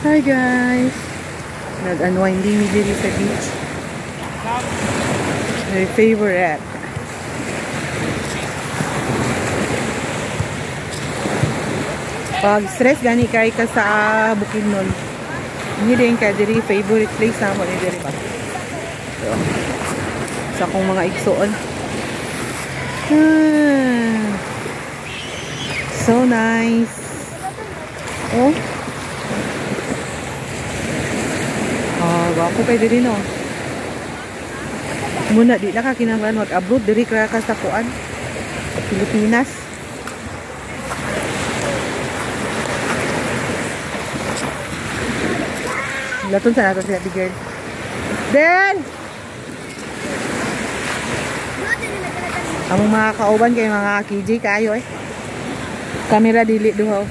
Hi guys! Nag-unwinding mi diri sa beach. My favorite. Pag stress gani kay ka sa Bukidnon. Hindi din ka diri favorite place na mo ni diri ba. So, sa akong mga igsoon. So nice. Oh. Wapo kay diri no. Muna di na ka kinahanglan mag-abroad diri ka sa kuan sa Pilipinas. Laton sa nato si Ate Girl. Then among mga kauban kay mga KJ kayo eh. Kamera dili duhaw.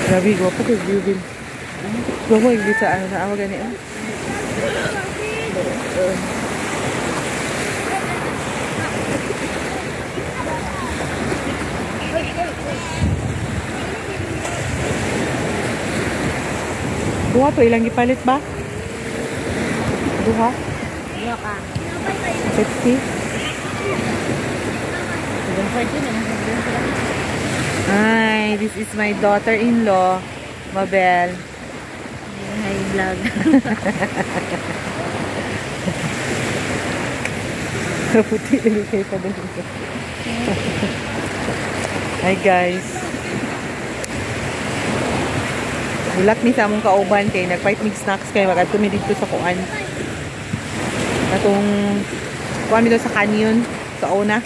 Grabe, gwapo ko view din. Gwapo yung sa ano sa awa gani. Duha to ilang gipalit ba? Duha? Duha ka. 50? Hi, this is my daughter-in-law, Mabel. Hi, vlog. Puti ulit kayo pa din. Hi guys. Bulak ni sa among kauban kay nagfight mig snacks kay magadto mi dito sa kuan. Atong kuan mi sa canyon sa una.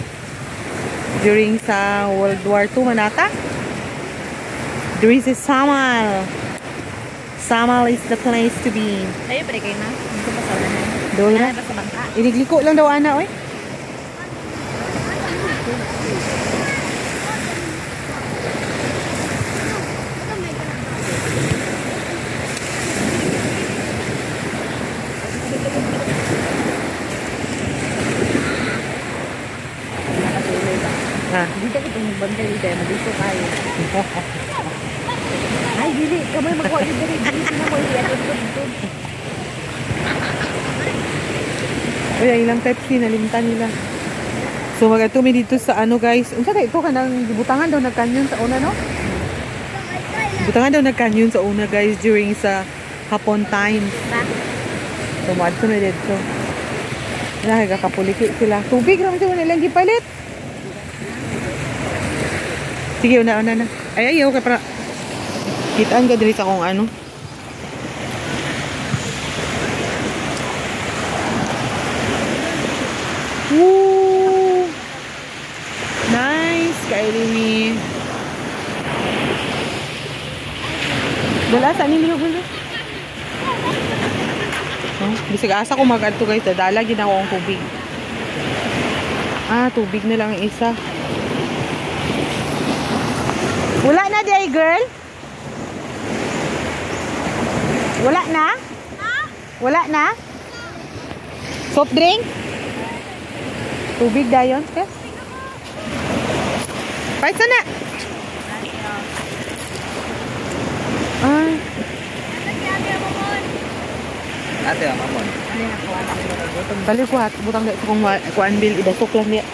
During sa World War II manata. There is a Samal. Samal is the place to be. Tayo pa rin kayo na. Dito pa sa ulan. Doon na. Pa sa bangka. Inigliko lang daw ana oy. Dito ko itong bantay dito. Madito kayo. Ay, dili. Kamay makuha dito rin. Dili na mo dito. Uy, ilang Pepsi nalimtan nila. So magatumi dito sa ano guys. Unsa kay ito kanang gibutangan daw nagkanyon sa una no? Gibutangan daw nagkanyon sa una guys during sa hapon time. So maadto na dito. Nakakapuliki sila. Tubig ra man sila nilang gipalit. Sige, una na. Ay, ayaw ka para kitaan ka diri sa kung ano. Woo! Nice, Kailimi. Dala, saan yung bilo-bilo? Oh, bisig asa ko mag-adto guys. Dala, ginawa akong tubig. Tubig na lang ang isa. Wala na day, girl? Wala na? Wala na? Soft drink? Tubig dayon, yes? Kahit sana? Ate, mamon. Balik ko at butang dito kung kuan bil ibasok lang niya.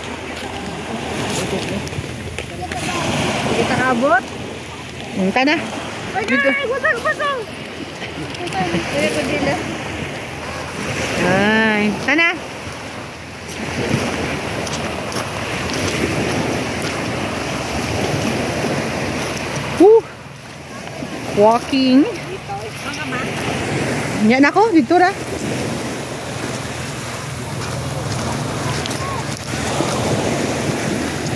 Kita kabot. Hinta na. Dito. Pasang. Kaya ko dila. Ay, sana. Walking. Nya nako dito ra.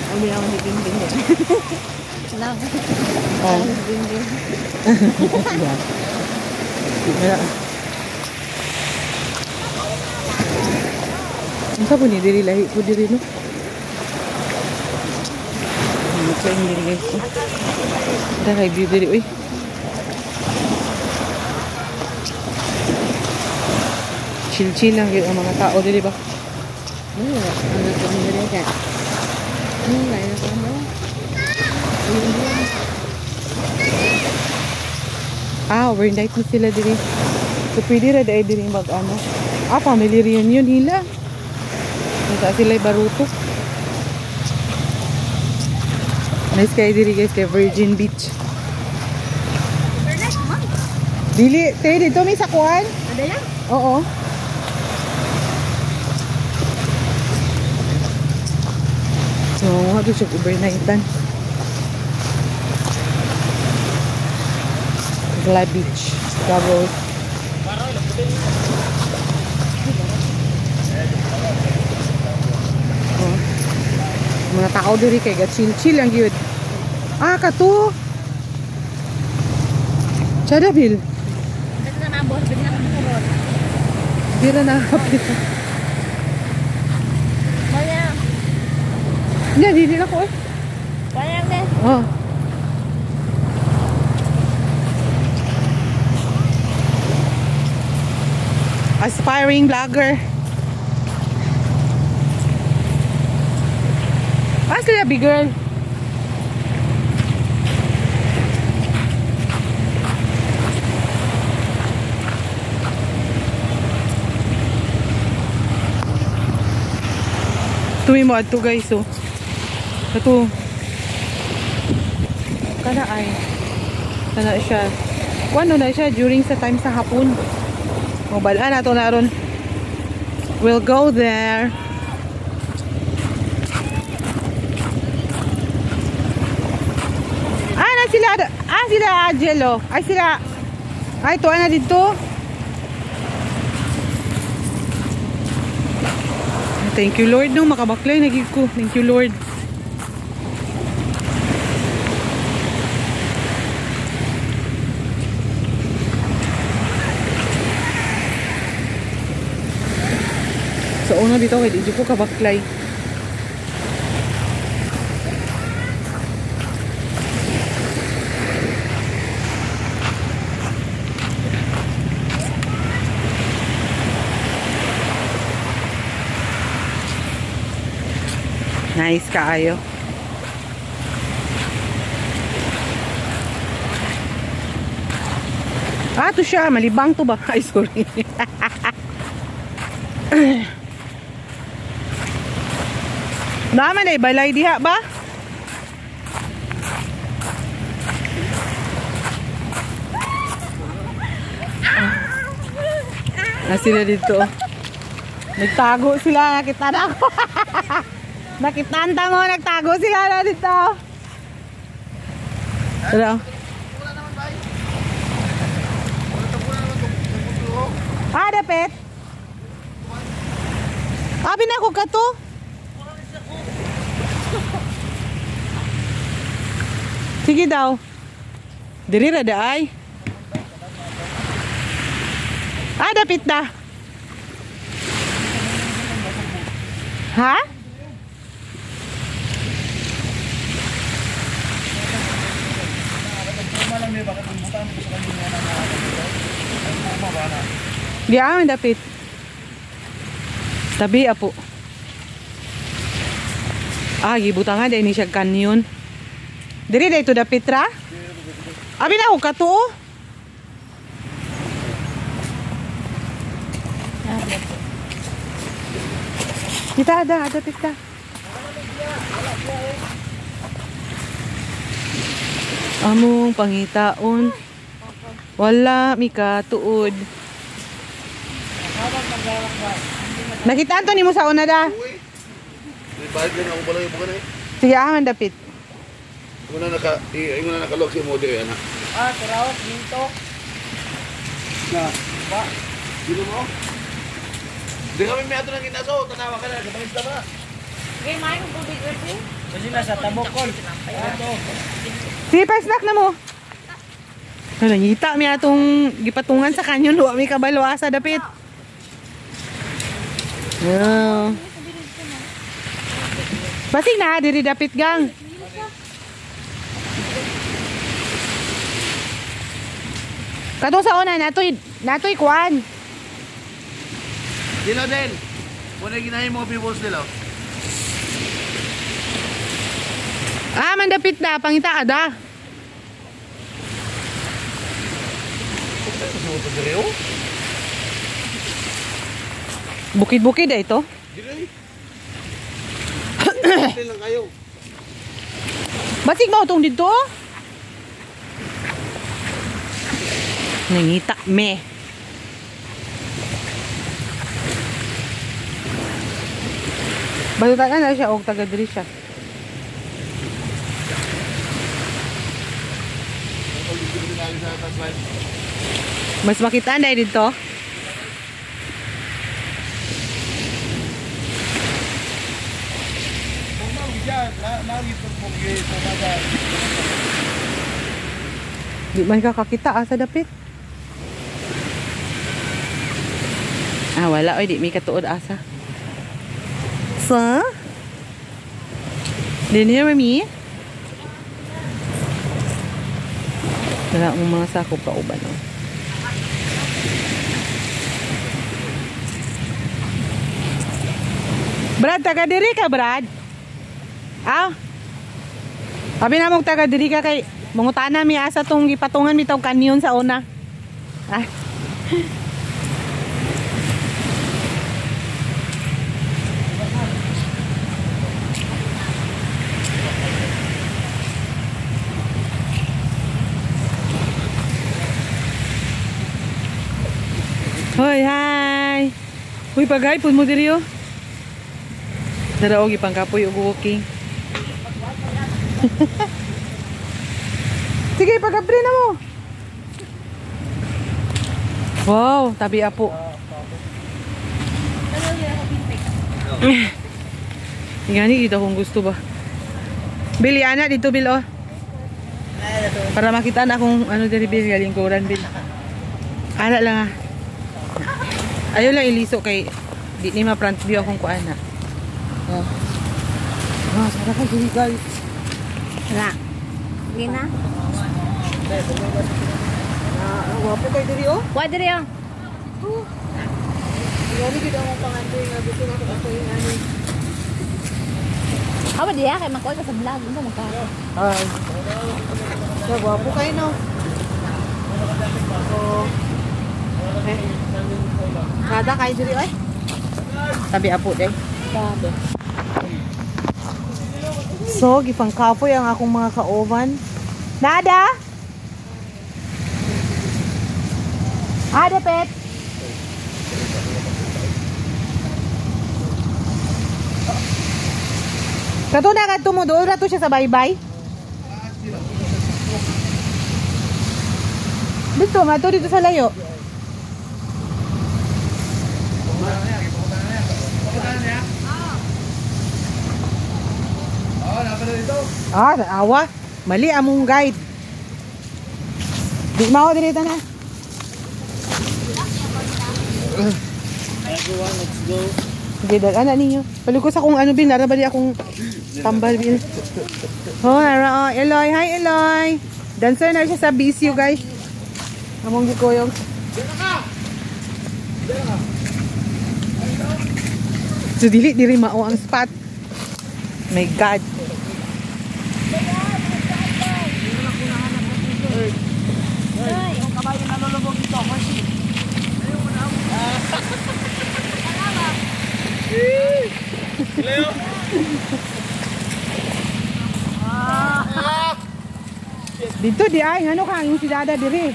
Ano yung higing-higing? Lang. Higing-higing. Yeah. Ang sabi ni diri lahi ko diri no. Ito yung diri guys. Ito kay view diri uy. Chill-chill lang yung mga tao dili ba? Ano ko diri? Okay. Lain na ano? Overnight na sila diri. So, pwede rin dahil diri mag-ano. Family reunion nila. Nasa sila baruto. Nice kayo diri guys, kay Virgin Beach. Dili, tayo dito may sakuan? Ada yan? Oo. So, nga doon siya overnightan. Gla Beach. Gabos. Oh. Mga tao diri kay chill-chill ang gyud. Kato. Chadabil. Ito na boss, bigyan ka mo ron. Dira na hapit. Bayang. Hindi na ko eh. Bayang din. Oh. Aspiring vlogger. Sila big girl. Tuwi mo ato guys oh. Ito. Kana ay. Kana siya. Kuano na siya during sa time sa hapon. Mobalaan nato na ron. We'll go there. Sila Angelo. Ito na dito. Thank you Lord no, makabaklay nagig ko. Thank you Lord. So una dito kay di ko kabaklay. Nice kaayo. Ito siya, malibang to ba? Ay, sorry. Naman ay balay diha ba? Sila dito. Nagtago sila, nakita na ako. Nakitanta mo, nagtago sila na dito. Ano? Dapit. Binako ka to? Sige daw. Diri rada ay. Dapit na. Ha? Di amin dapit. Tabi apo. Gibutangan dahil ni siya kanyon. Diri dahil ito dapit ra? Na ako kato. Kita ada dapit ta. Among pangitaon. Wala mika tuod. Nakita to ni mo sa una da. Sige, aman dapit. Imo na nakalog si Modi ana. Tarawas dito. Ba? Dilo mo? Di kami may ato nang ginaso, tanawa ka na, kapangista ba? Okay, main mo tubig kasi. Kasi nasa tabokol. Sige, pa-snack na mo. Nangita mi atong gipatungan sa kanyon, wa mi kabalo sa dapit. Basig na, diri dapit gang. Katong sa una, natoy kuan. Dilo din. Muna ginahin mo peoples nila. Ah, mandapit na. Pangita ka da. Bukid-bukid eh ito. Hindi lang kayo. Basig mo itong dito? Nangita. Me. Balitaan na siya o taga-diri siya. Mas makitaan dahil dito. Di man ka kakita sa dapit. Ah, wala. Oy, di may katuod asa. So? Didn't you hear me? Wala ang mga sakop pa uban. No? Brad, taga diri ka, Brad? Ah? Sabi na mong taga diri ka kay mungutanan mi asa tong gipatungan mi tong kanyon sa una. Ah. Hoy, hi. Uy, pagay pud mo diri oh. Daraog ipang kapoy og walking. Sige, pag-abri na mo. Wow, tabi apo. Ingani kita kung gusto ba. Bili ana dito bil oh. Para makita na kung ano diri bil galing koran bil. Ana lang ah. Ayaw lang iliso kay di ni ma front view akong kuana. Oh. Ah, sarap ka diri guys. Wala. Hindi na? Wapo kayo diri oh. Wala diri oh. Ingani kita akong pangandoy nga gusto na ako yung ano. Hawa diya kay makoy ka sa vlog. Ano magkaro? Ay. Sa wapo kayo no. Oh. Okay. Nada kayo diri oy. Tabi apo day. Sabi. So, gipang kapoy ang akong mga ka-oven. Nada? Ada, pet? Kato na ka tumudo, rato siya sa baybay. Dito, mato dito sa layo. Ah, awa. Mali among guide. Di mao dito na. Everyone, let's go. Sige, anak ninyo. Palikos akong ano bil, narabali akong tambal bil. Oh, nara, oh, Eloy. Hi, Eloy. Dancer na siya sa BCU, guys. Among gikoyong. So, dili mao ang spot. My God. Yung kabayo na lulubog dito, Marcy. Ayaw mo na ako. Leo! Dito di ay, ano ka, yung si Dada diri.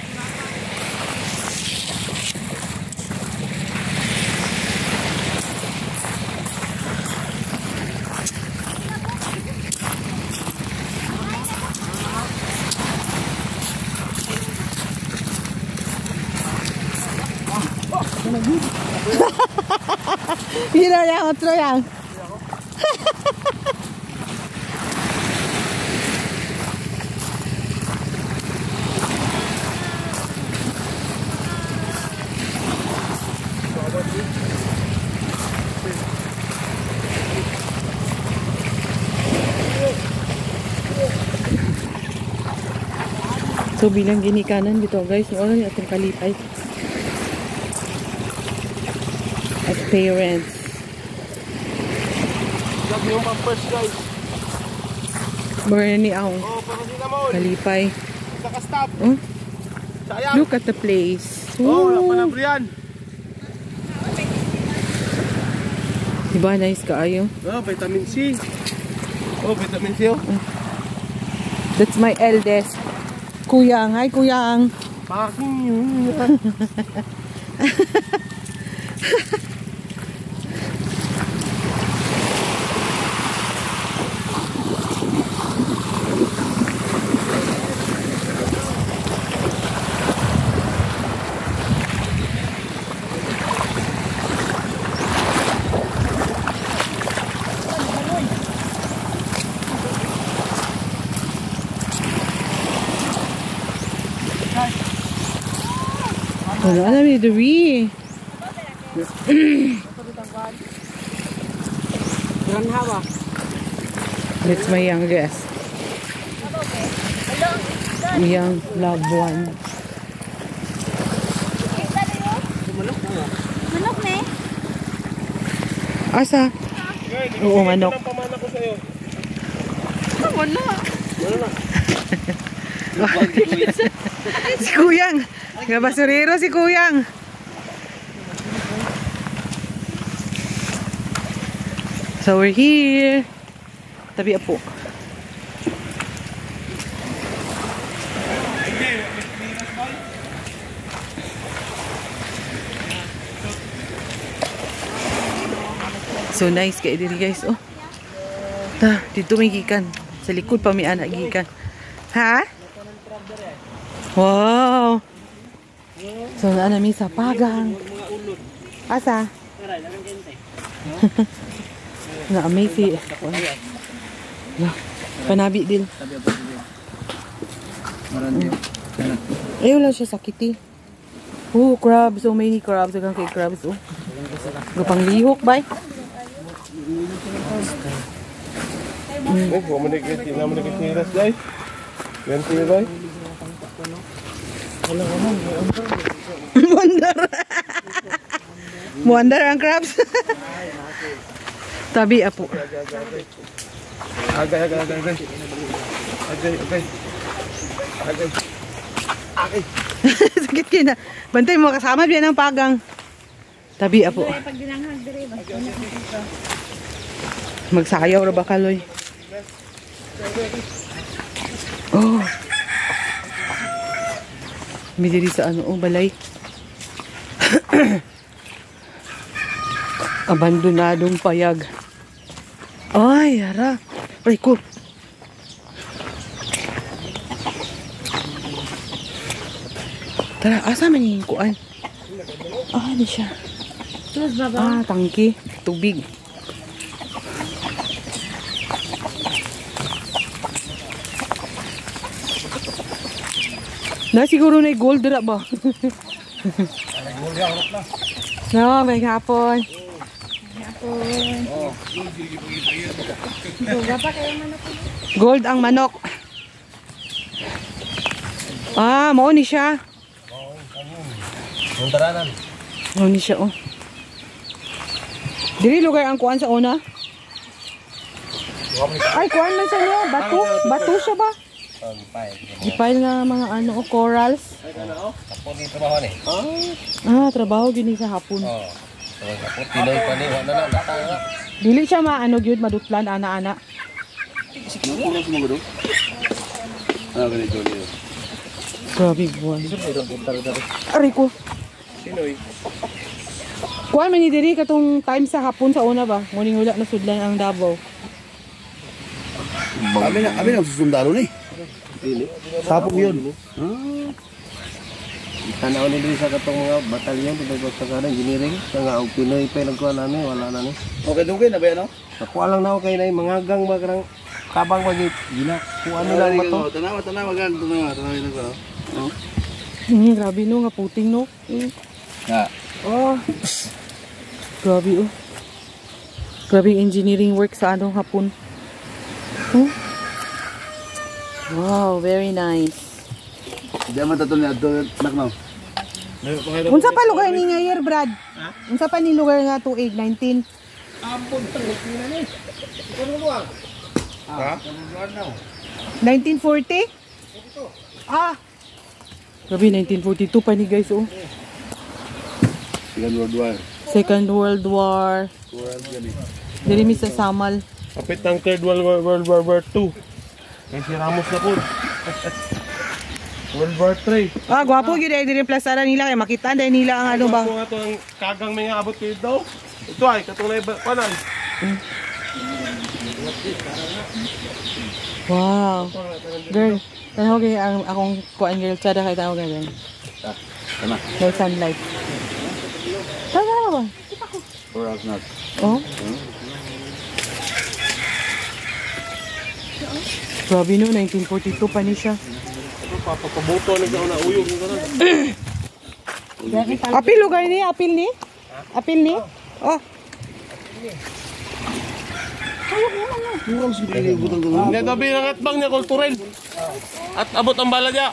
Mira yang otro yang. So bilang ginikanan dito guys, ano ni atong kalipay. Appearance. Sabi yung mga first guys. Bernie ang Oh, paracetamol. kalipay. Saka stop. Oh, Sayang. look at the place. Oh, wala Oh. pa na briyan. Diba nice kaayo? Oh, vitamin C. Oh, vitamin C oh. That's my eldest. Kuyang. Hi, Kuyang. Paking yun. Wala na may duri. Yan hawa. That's my youngest. Young loved one. Manok na eh. Asa? Oo, manok. Ang pamana ko sa'yo. Wala. Wala na. Si Kuyang. Basurero si Kuyang. So we're here. Tabi po. So nice kay diri guys. Oh. Ta, dito may gikan. Sa likod pa may anak gikan. Ha? Wow. So na mi sa pagang. Asa? Na amazing. Panabi din. Ayaw lang siya sakiti. Oh, crabs. So many crabs. Agang kay crabs. Oh. Gapang lihok, bay. Eh, huwag mo nagkitiras, guys. Ganti na, guys. Muandar. Muandar ang crabs. Tabi apo. Agay. Sakit ka na. Bantay mo kasama biyan ng pagang. Tabi apo. Pag dinanghag dire ba? Magsayaw ra ba kaloy? Oh. May diri sa ano, oh, balay. Abandonadong payag. Ay, hara. Aray ko. Tara, asa man yung kuan? Ah, di siya. Sus baba. Ah, tangki. Tubig. Na siguro na gold dira ba? No, may hapon. Gold ang manok. Ah, mao ni siya. Muntaranan. Mao ni siya oh. Diri lugar ang kuan sa una. Ay, kuan man sa niya, bato. Bato siya ba? Gipile nga mga ano, oh, corals. Tapos dito ba ni? Ah, trabaho gini sa hapon. Oh. Tapos Pinoy pa ni, wala na natanga. Dili siya maano gyud madutlan ana-ana. Siguro mo gudo. Ah, ganito niyo. Grabe buwan. Aray ko. Pinoy. Kuan man ni diri katong time sa hapon sa una ba? Muning wala na sudlan ang Davao. Abi na susundalo ni. Tapok yun. Tanaw ni diri sa katong mga batalyon dito sa kana engineering sa nga og Pinoy pa lang kuan nami wala na ni. Okay, dugay na ba yan, no? Ako lang na kay nay mga gang magrang kabang magit gina kuan nila ang bato. Tanawa gan, tanawa na ko. No? Grabe no nga puting no. Ha. Oh. Grabe oh. Grabe yung engineering work sa anong hapon. Oh. Wow, very nice. Di man tatol ni adto nakno. Unsa pa lugar ni nga year, Brad? Unsa pa ni lugar nga 2819? Ampon tangit na ni. Kuno mo Ha? 1940? Ah! Grabe, 1942 pa ni guys, oh. Second World War. Second World War. Dili mi sa Samal. Kapit ng Third World War II. Kaya si Ramos na po. World War III. Ah, gwapo gyud ay diri plasara nila kay makita dai nila ang ano ba. Ako nga ito ang kagang may abot kayo daw. Ito ay, katong na panan. Wow. Girl, tanaw kay ang akong kuan girl tsada kay tawag girl. Tama. No sunlight. Tanaw ba? Or else not. Oh. Grabe no, 1942 pa ni siya. Ito, papabuto na sa una uyog. Apil lugar ni, apil ni? Apil ni? Oh. Hindi, tabi ng atbang niya, kultural. At abot ang bala niya.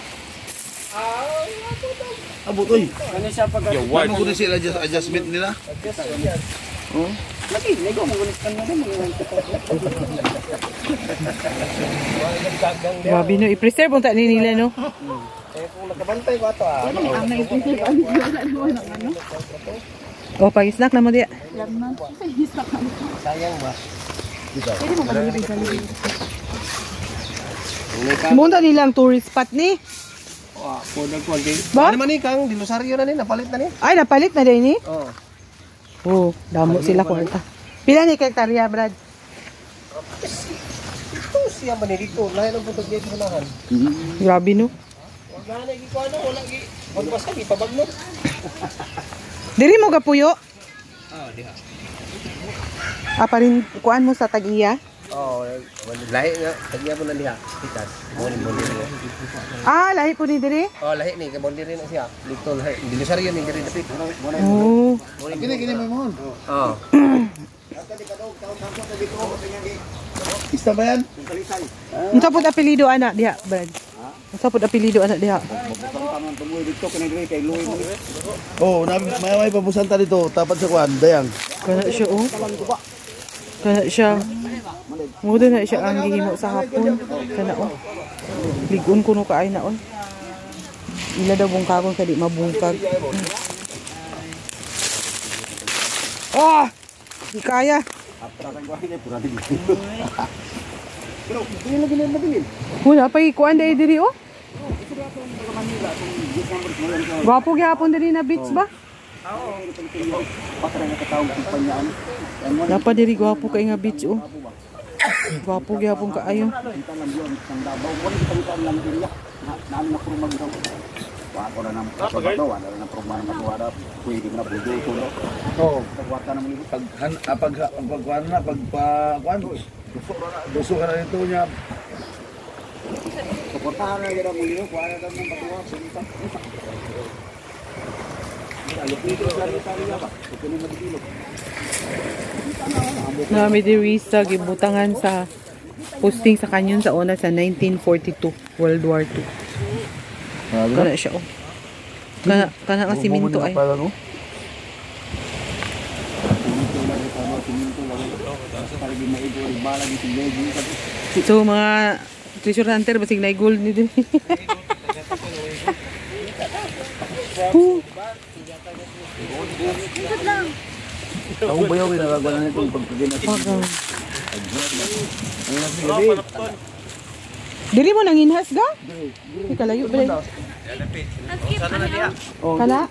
Abot, oy. Ano siya pag Yawan. Paano ko na sila adjustment nila? lagi, nego mo gulit kan mo Grabe no, i-preserve unta ni nila no. Eh kung nakabantay ko ato ah. Ang naiisip ang ano. Oh, pag-snack na mo diya. Sayang ba? Pwede mo kalibig. Munta nilang tourist spot ni. Po, nagkuhan kayo. Ba? Ano man ni, Kang? Dilosaryo na ni, napalit na ni. Ay, napalit na din ni. Oo. Oh, damo sila kwarta. Pila ni hektarya, Brad? Ito siya man ni dito. Lahat ng putog dito unahan. Grabe no. Wag na lagi ko ano, wala gi. Magbas kami, pabagno. Diri mo gapuyo? Diha. Ah, pa rin kuan mo sa tag-iya? Oo, lahi nga. Tagya po na liha. Pitas. Bondi rin. Ah, lahi po ni diri? Oo, lahi ni. Bondi rin na siya. Dito, lahi. Dilosaryo ni, diri dapit. Oh. Kini mo mo. Oo. Ista ba yan? Unsa pud apelyido ana diha, Brad? Unsa pud apelyido ana diha? Oh, may pabusan ta dito. Tapat sa kwan, dayang. Kana siya oh. Kana siya. Mudo na siya ang gihimo sa hapon. Kana oh. Ligon kuno kaay naon. Ila daw bungkagon kadi mabungkag. Ah! Di kaya. Wala pa ikuan dai diri oh. Gwapo gyapon diri na beach ba? Dapat diri gwapo kay nga beach oh. Gwapo gyapon kaayo. Gusto ka na ito niya. Nami diri sa gibutangan sa posting sa kanyon sa una sa 1942 World War II. Kana siya oh. Kana nga siminto ay. So mga treasure hunter basig na gold ni din. Ako ba yung ginagawa na itong pagkaginas? Dili mo nang inhas ga? Di kalayo ba? Kala?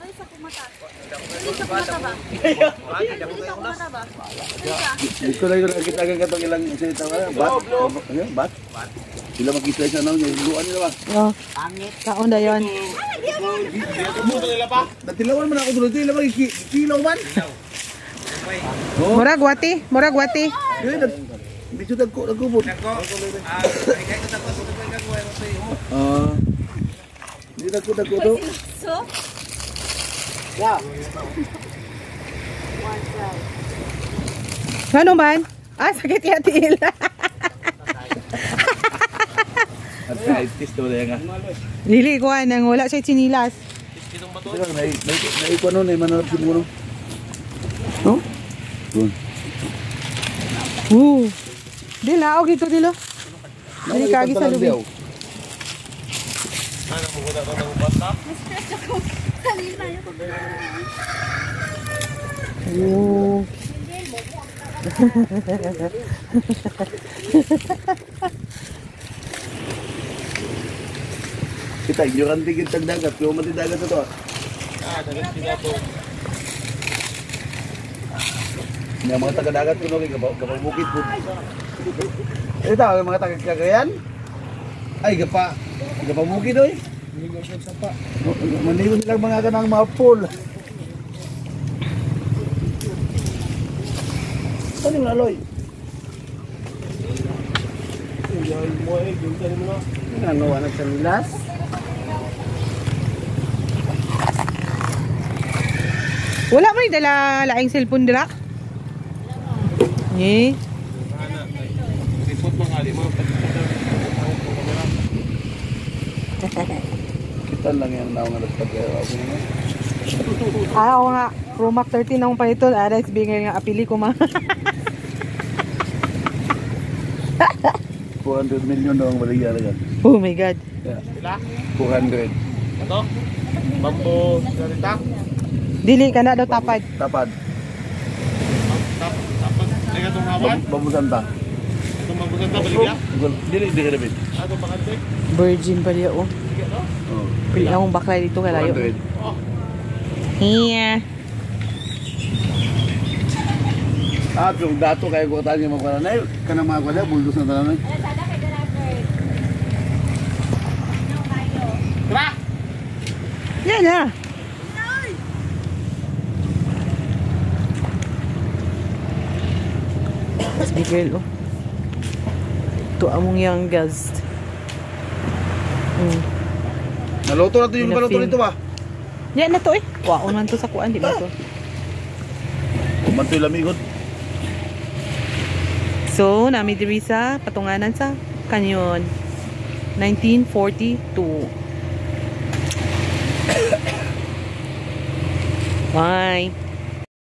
Dito na yung nakita ka itong ilang salita ka. Bat? Sila mag-isla sa naon yung luan nila ba? Oh. Kaon da yon. Natilawan man ako doon. Sila mag-kilaw man? Murag wati, murag wati. Medyo nagkubot. Hindi nagkubot. Ano man? Ah, sakit yatil. At kahit daw na yan nga. Dili ko nang wala siya chinilas. Naikuan nun, manalap siguro. No? Doon. Dila, okay to dilo. Dili kagi sa lubi. Oh. Kita ignorant tigit tag dagat, pero mati dagat ito. May mga taga-dagat ko no kapag bukid po. Ito, ang mga taga-Cagayan. Ay, gapa bukid oy. Manigo silang mga kanang mga pool. Ano yung aloy? Ano anak sa nilas? Wala mo ni dala laing cellphone dila? Eh. Kita lang yan na nga nagpag Oo nga, Promac 13 akong pa ito. Ada sabihin nga apili ko ma. 400 million daw ang baligya lang yan. Oh my god. Yeah. 400. Bambo, sarita. Dili ka na daw tapad. Tapad. Ay katong hawan. Babusan ta. Itong mabusan ta baligya. Dili David. Ato bakante. Virgin pa diya oh. Oh. Pili akong bakla dito kalayo. 400. Iya. Ah, pero dato kaya ko tanya mo para na kanang mga kwada buldos na tanan. Tara. Yan na. Si girl oh. Ito among young guest. Naluto na to yung baluto nito ba? Yan na to eh. Waon man to sa kuan, di ba to? Kumanto yung lamigot. So, nami diri sa patunganan sa Canyon. 1942. Bye.